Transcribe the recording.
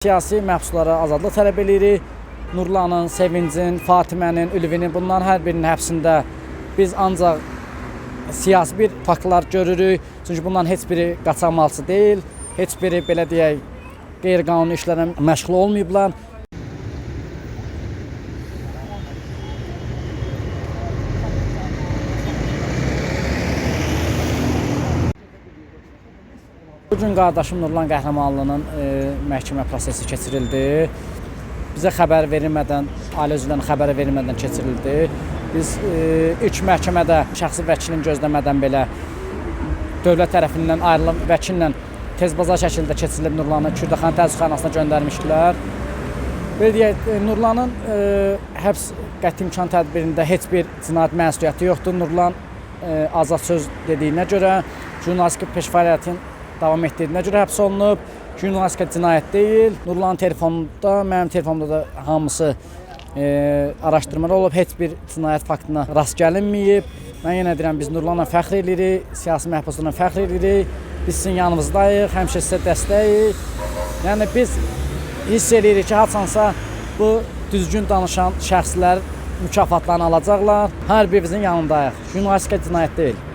Siyasi məhbuslara azadlıq tələb edirik. Nurlanın, Sevincin, Fatimənin, Ülvinin bunların hər birinin həbsində biz ancaq siyasi bir faktlar görürük. Çünki bunların heç biri qaçaqmalçı deyil, heç biri belə deyək qeyri-qanuni işlərlə məşğul olmayıblar. Bugün qardaşım Nurlan Qəhrəmanlının məhkəmə prosesi keçirildi. Bizə xəbər verilmədən, ailə üzvlərinə xəbər verilmədən keçirildi. Biz ilk məhkəmədə şəxsi vəkilin gözləmədən belə dövlət tərəfindən ayrılan vəkillə tezbazar şəkildə keçirilib Nurlanı Kürdəxan təzyiqxanasına göndərmişdilər. Belə deyək, Nurlanın həbs qəti imkan tədbirində heç bir cinayət məsuliyyəti yoxdur. Nurlan azad söz dediyinə görə jurnalistik peşə fəaliyyətinin davam etdirdiyinə görə həbs olunub. Jurnalistika cinayət deyil. Nurlanın telefonunda, mənim telefonumda da hamısı araşdırmalar olub. Heç bir cinayət faktına rast gəlinməyib. Mən yenə deyirəm, biz Nurlanla fəxr edirik, siyasi məhbuslarla fəxr edirik. Biz sizin yanınızdayıq, həmişə sizə dəstəyik. Yəni biz hiss edirik ki, haçansa bu düzgün danışan şəxslər mükafatlarını alacaqlar. Hər birimizin yanındayıq. Jurnalistika cinayət deyil.